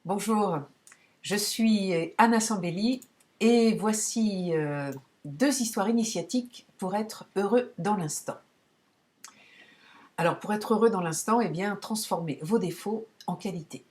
Bonjour, je suis Anna Sambelli et voici deux histoires initiatiques pour être heureux dans l'instant. Alors pour être heureux dans l'instant, eh bien transformez vos défauts en qualité.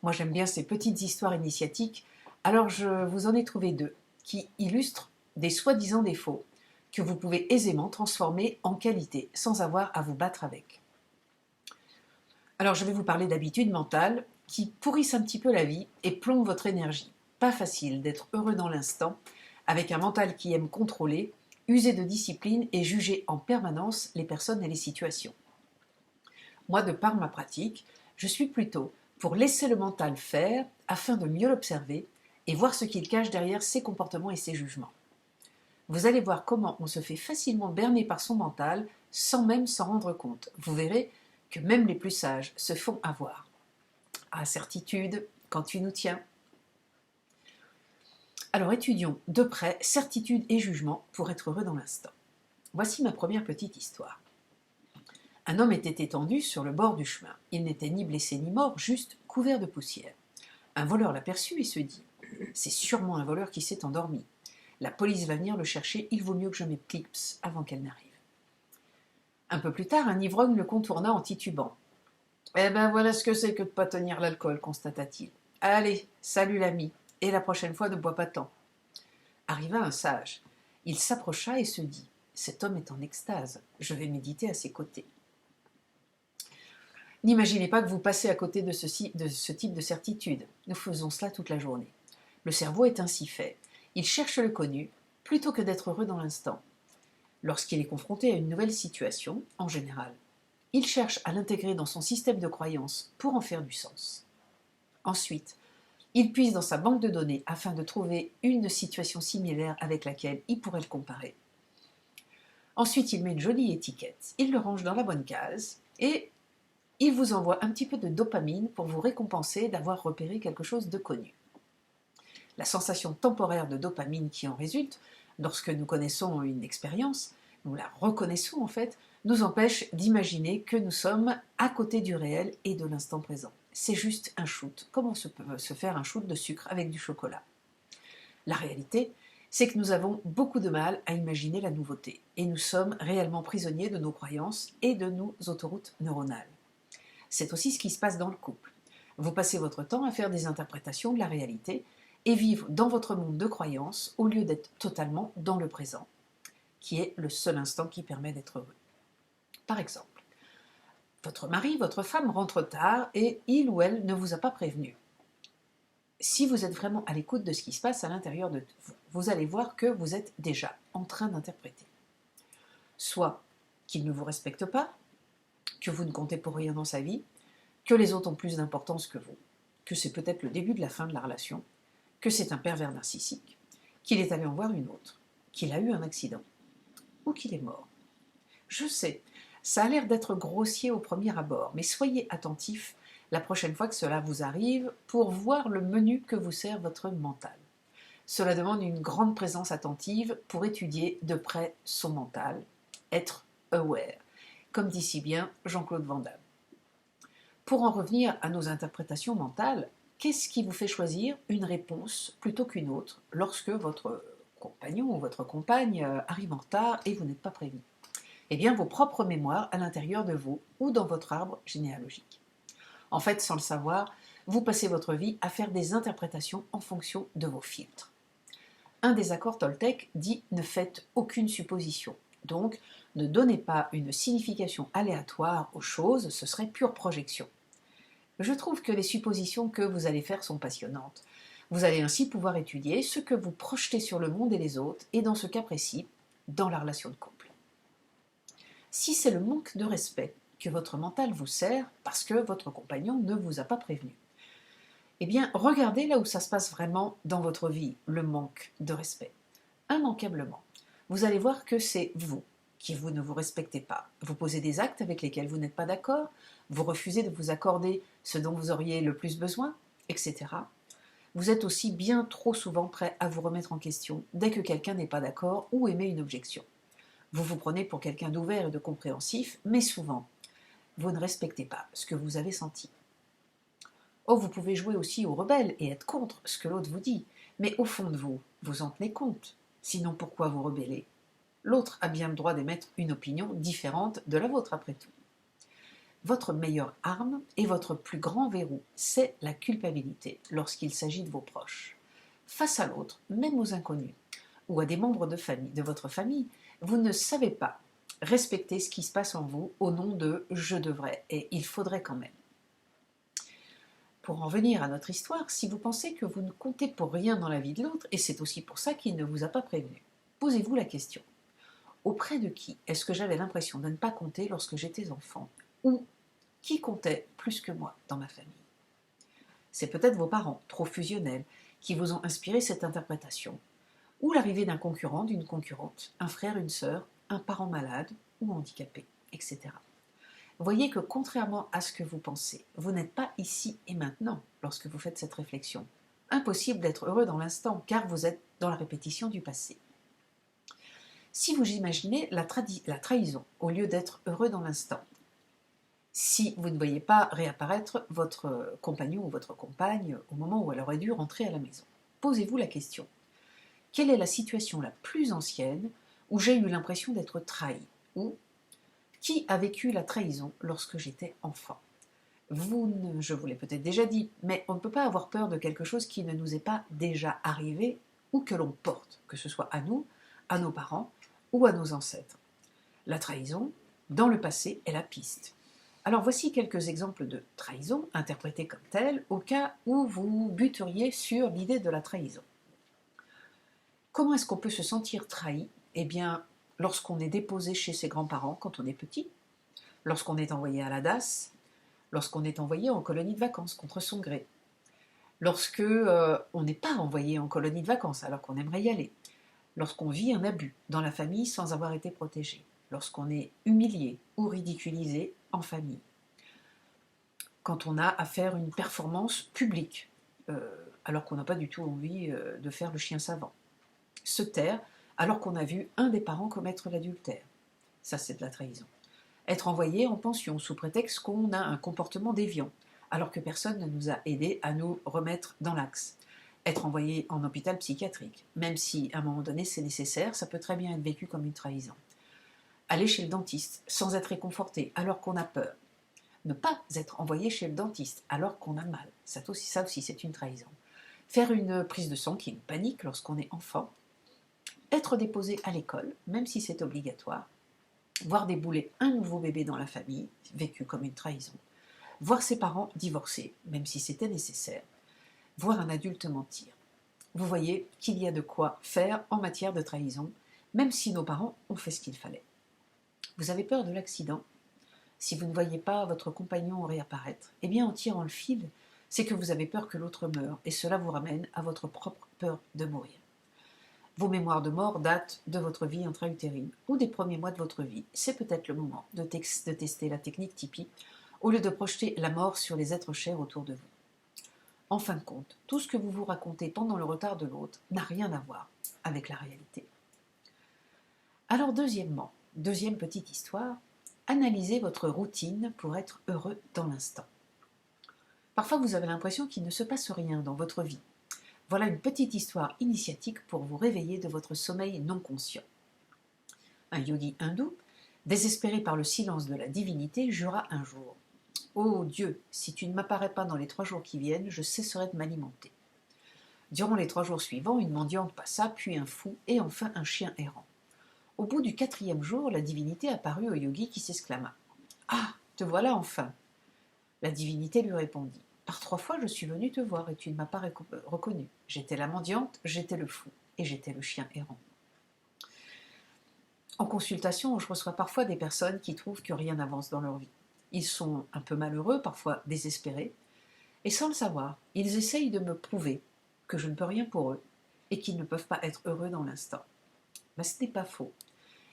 Moi j'aime bien ces petites histoires initiatiques, alors je vous en ai trouvé deux qui illustrent des soi-disant défauts que vous pouvez aisément transformer en qualité sans avoir à vous battre avec. Alors je vais vous parler d'habitudes mentales qui pourrissent un petit peu la vie et plombent votre énergie. Pas facile d'être heureux dans l'instant avec un mental qui aime contrôler, user de discipline et juger en permanence les personnes et les situations. Moi, de par ma pratique, je suis plutôt pour laisser le mental faire afin de mieux l'observer et voir ce qu'il cache derrière ses comportements et ses jugements. Vous allez voir comment on se fait facilement berner par son mental sans même s'en rendre compte. Vous verrez que même les plus sages se font avoir. Ah, certitude, quand tu nous tiens. Alors étudions de près certitude et jugement pour être heureux dans l'instant. Voici ma première petite histoire. Un homme était étendu sur le bord du chemin. Il n'était ni blessé ni mort, juste couvert de poussière. Un voleur l'aperçut et se dit « C'est sûrement un voleur qui s'est endormi. La police va venir le chercher, il vaut mieux que je m'éclipse avant qu'elle n'arrive. » Un peu plus tard, un ivrogne le contourna en titubant. « Eh ben voilà ce que c'est que de pas tenir l'alcool, constata-t-il. Allez, salut l'ami, et la prochaine fois ne bois pas tant. » Arriva un sage. Il s'approcha et se dit « Cet homme est en extase, je vais méditer à ses côtés. » N'imaginez pas que vous passez à côté de ce type de certitude. Nous faisons cela toute la journée. Le cerveau est ainsi fait. Il cherche le connu plutôt que d'être heureux dans l'instant. Lorsqu'il est confronté à une nouvelle situation, en général, il cherche à l'intégrer dans son système de croyances pour en faire du sens. Ensuite, il puise dans sa banque de données afin de trouver une situation similaire avec laquelle il pourrait le comparer. Ensuite, il met une jolie étiquette, il le range dans la bonne case et il vous envoie un petit peu de dopamine pour vous récompenser d'avoir repéré quelque chose de connu. La sensation temporaire de dopamine qui en résulte, lorsque nous connaissons une expérience, nous la reconnaissons en fait, nous empêche d'imaginer que nous sommes à côté du réel et de l'instant présent. C'est juste un shoot, comme on peut se faire un shoot de sucre avec du chocolat. La réalité, c'est que nous avons beaucoup de mal à imaginer la nouveauté et nous sommes réellement prisonniers de nos croyances et de nos autoroutes neuronales. C'est aussi ce qui se passe dans le couple. Vous passez votre temps à faire des interprétations de la réalité et vivre dans votre monde de croyances au lieu d'être totalement dans le présent, qui est le seul instant qui permet d'être heureux. Par exemple, votre mari, votre femme rentre tard et il ou elle ne vous a pas prévenu. Si vous êtes vraiment à l'écoute de ce qui se passe à l'intérieur de vous, vous allez voir que vous êtes déjà en train d'interpréter. Soit qu'il ne vous respecte pas, que vous ne comptez pour rien dans sa vie, que les autres ont plus d'importance que vous, que c'est peut-être le début de la fin de la relation, que c'est un pervers narcissique, qu'il est allé en voir une autre, qu'il a eu un accident, ou qu'il est mort. Je sais, ça a l'air d'être grossier au premier abord, mais soyez attentifs la prochaine fois que cela vous arrive pour voir le menu que vous sert votre mental. Cela demande une grande présence attentive pour étudier de près son mental, être aware, comme dit si bien Jean-Claude Van Damme. Pour en revenir à nos interprétations mentales, qu'est-ce qui vous fait choisir une réponse plutôt qu'une autre lorsque votre compagnon ou votre compagne arrive en retard et vous n'êtes pas prévenu? Eh bien, vos propres mémoires à l'intérieur de vous ou dans votre arbre généalogique. En fait, sans le savoir, vous passez votre vie à faire des interprétations en fonction de vos filtres. Un des accords Toltec dit « Ne faites aucune supposition ». Donc, ne donnez pas une signification aléatoire aux choses, ce serait pure projection. Je trouve que les suppositions que vous allez faire sont passionnantes. Vous allez ainsi pouvoir étudier ce que vous projetez sur le monde et les autres, et dans ce cas précis, dans la relation de couple. Si c'est le manque de respect que votre mental vous sert parce que votre compagnon ne vous a pas prévenu, eh bien, regardez là où ça se passe vraiment dans votre vie, le manque de respect. Immanquablement, vous allez voir que c'est vous qui vous ne vous respectez pas. Vous posez des actes avec lesquels vous n'êtes pas d'accord, vous refusez de vous accorder ce dont vous auriez le plus besoin, etc. Vous êtes aussi bien trop souvent prêt à vous remettre en question dès que quelqu'un n'est pas d'accord ou émet une objection. Vous vous prenez pour quelqu'un d'ouvert et de compréhensif, mais souvent, vous ne respectez pas ce que vous avez senti. Oh, vous pouvez jouer aussi au rebelle et être contre ce que l'autre vous dit, mais au fond de vous, vous en tenez compte. Sinon, pourquoi vous rebeller? L'autre a bien le droit d'émettre une opinion différente de la vôtre, après tout. Votre meilleure arme et votre plus grand verrou, c'est la culpabilité lorsqu'il s'agit de vos proches. Face à l'autre, même aux inconnus, ou à des membres de votre famille, vous ne savez pas respecter ce qui se passe en vous au nom de « je devrais » et « il faudrait quand même ». Pour en venir à notre histoire, si vous pensez que vous ne comptez pour rien dans la vie de l'autre, et c'est aussi pour ça qu'il ne vous a pas prévenu, posez-vous la question. Auprès de qui est-ce que j'avais l'impression de ne pas compter lorsque j'étais enfant? Ou qui comptait plus que moi dans ma famille? C'est peut-être vos parents, trop fusionnels, qui vous ont inspiré cette interprétation, ou l'arrivée d'un concurrent, d'une concurrente, un frère, une sœur, un parent malade ou handicapé, etc. Voyez que contrairement à ce que vous pensez, vous n'êtes pas ici et maintenant lorsque vous faites cette réflexion. Impossible d'être heureux dans l'instant, car vous êtes dans la répétition du passé. Si vous imaginez la trahison au lieu d'être heureux dans l'instant, si vous ne voyez pas réapparaître votre compagnon ou votre compagne au moment où elle aurait dû rentrer à la maison, posez-vous la question. Quelle est la situation la plus ancienne où j'ai eu l'impression d'être trahi? Ou qui a vécu la trahison lorsque j'étais enfant? Je vous l'ai peut-être déjà dit, mais on ne peut pas avoir peur de quelque chose qui ne nous est pas déjà arrivé ou que l'on porte, que ce soit à nous, à nos parents ou à nos ancêtres. La trahison, dans le passé, est la piste. Alors voici quelques exemples de trahison interprétées comme telles au cas où vous buteriez sur l'idée de la trahison. Comment est-ce qu'on peut se sentir trahi? Eh bien, lorsqu'on est déposé chez ses grands-parents quand on est petit, lorsqu'on est envoyé à la DAS, lorsqu'on est envoyé en colonie de vacances contre son gré, lorsque on n'est pas envoyé en colonie de vacances alors qu'on aimerait y aller, lorsqu'on vit un abus dans la famille sans avoir été protégé, lorsqu'on est humilié ou ridiculisé en famille, quand on a à faire une performance publique alors qu'on n'a pas du tout envie de faire le chien savant, se taire alors qu'on a vu un des parents commettre l'adultère. Ça, c'est de la trahison. Être envoyé en pension sous prétexte qu'on a un comportement déviant, alors que personne ne nous a aidés à nous remettre dans l'axe. Être envoyé en hôpital psychiatrique, même si à un moment donné c'est nécessaire, ça peut très bien être vécu comme une trahison. Aller chez le dentiste sans être réconforté alors qu'on a peur. Ne pas être envoyé chez le dentiste alors qu'on a mal. Ça aussi c'est une trahison. Faire une prise de sang qui est une panique lorsqu'on est enfant. Être déposé à l'école, même si c'est obligatoire. Voir débouler un nouveau bébé dans la famille, vécu comme une trahison. Voir ses parents divorcer, même si c'était nécessaire. Voir un adulte mentir. Vous voyez qu'il y a de quoi faire en matière de trahison, même si nos parents ont fait ce qu'il fallait. Vous avez peur de l'accident? Si vous ne voyez pas votre compagnon réapparaître, eh bien en tirant le fil, c'est que vous avez peur que l'autre meure, et cela vous ramène à votre propre peur de mourir. Vos mémoires de mort datent de votre vie intra-utérine ou des premiers mois de votre vie. C'est peut-être le moment de tester la technique Tipeee au lieu de projeter la mort sur les êtres chers autour de vous. En fin de compte, tout ce que vous vous racontez pendant le retard de l'autre n'a rien à voir avec la réalité. Alors deuxième petite histoire, analysez votre routine pour être heureux dans l'instant. Parfois vous avez l'impression qu'il ne se passe rien dans votre vie. Voilà une petite histoire initiatique pour vous réveiller de votre sommeil non conscient. Un yogi hindou, désespéré par le silence de la divinité, jura un jour: « Ô Dieu, si tu ne m'apparais pas dans les 3 jours qui viennent, je cesserai de m'alimenter. » Durant les 3 jours suivants, une mendiante passa, puis un fou, et enfin un chien errant. Au bout du 4e jour, la divinité apparut au yogi qui s'exclama: « Ah, te voilà enfin !» La divinité lui répondit: « Par 3 fois je suis venue te voir et tu ne m'as pas reconnu. J'étais la mendiante, j'étais le fou et j'étais le chien errant. » En consultation, je reçois parfois des personnes qui trouvent que rien n'avance dans leur vie. Ils sont un peu malheureux, parfois désespérés, et sans le savoir, ils essayent de me prouver que je ne peux rien pour eux et qu'ils ne peuvent pas être heureux dans l'instant. Mais ce n'est pas faux.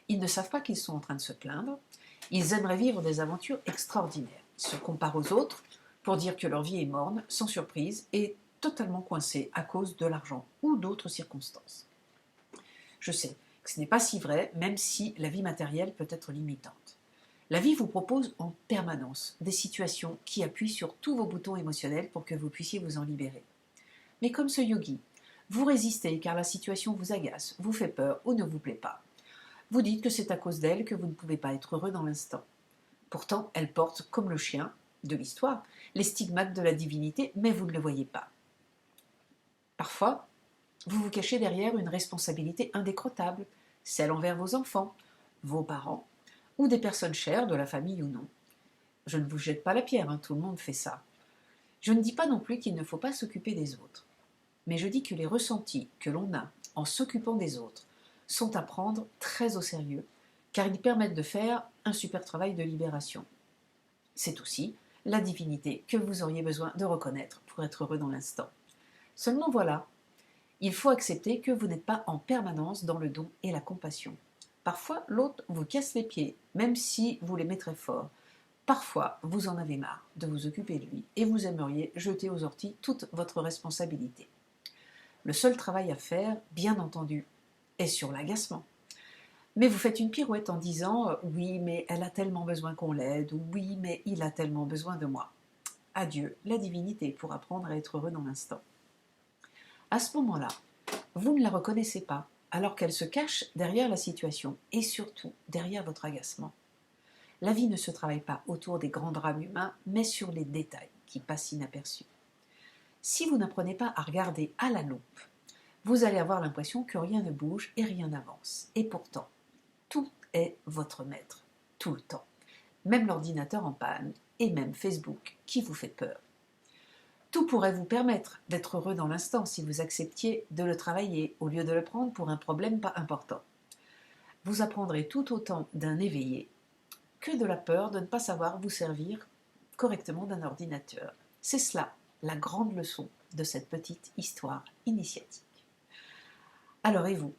Ils ne savent pas qu'ils sont en train de se plaindre, ils aimeraient vivre des aventures extraordinaires, se comparent aux autres pour dire que leur vie est morne, sans surprise, et totalement coincée à cause de l'argent ou d'autres circonstances. Je sais que ce n'est pas si vrai, même si la vie matérielle peut être limitante. La vie vous propose en permanence des situations qui appuient sur tous vos boutons émotionnels pour que vous puissiez vous en libérer. Mais comme ce yogi, vous résistez car la situation vous agace, vous fait peur ou ne vous plaît pas. Vous dites que c'est à cause d'elle que vous ne pouvez pas être heureux dans l'instant. Pourtant, elle porte, comme le chien de l'histoire, les stigmates de la divinité, mais vous ne le voyez pas. Parfois, vous vous cachez derrière une responsabilité indécrottable, celle envers vos enfants, vos parents, ou des personnes chères, de la famille ou non. Je ne vous jette pas la pierre, tout le monde fait ça. Je ne dis pas non plus qu'il ne faut pas s'occuper des autres, mais je dis que les ressentis que l'on a en s'occupant des autres sont à prendre très au sérieux, car ils permettent de faire un super travail de libération. C'est aussi la divinité que vous auriez besoin de reconnaître pour être heureux dans l'instant. Seulement voilà, il faut accepter que vous n'êtes pas en permanence dans le don et la compassion. Parfois, l'autre vous casse les pieds, même si vous l'aimez très fort. Parfois, vous en avez marre de vous occuper de lui et vous aimeriez jeter aux orties toute votre responsabilité. Le seul travail à faire, bien entendu, est sur l'agacement. Mais vous faites une pirouette en disant « oui, mais elle a tellement besoin qu'on l'aide » ou « oui, mais il a tellement besoin de moi ». Adieu, la divinité pour apprendre à être heureux dans l'instant. À ce moment-là, vous ne la reconnaissez pas, alors qu'elle se cache derrière la situation et surtout derrière votre agacement. La vie ne se travaille pas autour des grands drames humains, mais sur les détails qui passent inaperçus. Si vous n'apprenez pas à regarder à la loupe, vous allez avoir l'impression que rien ne bouge et rien n'avance. Et pourtant, tout est votre maître, tout le temps. Même l'ordinateur en panne et même Facebook qui vous fait peur. Tout pourrait vous permettre d'être heureux dans l'instant si vous acceptiez de le travailler au lieu de le prendre pour un problème pas important. Vous apprendrez tout autant d'un éveillé que de la peur de ne pas savoir vous servir correctement d'un ordinateur. C'est cela, la grande leçon de cette petite histoire initiatique. Alors et vous,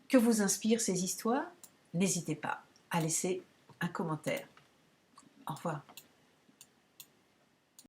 que vous inspirent ces histoires? N'hésitez pas à laisser un commentaire. Au revoir.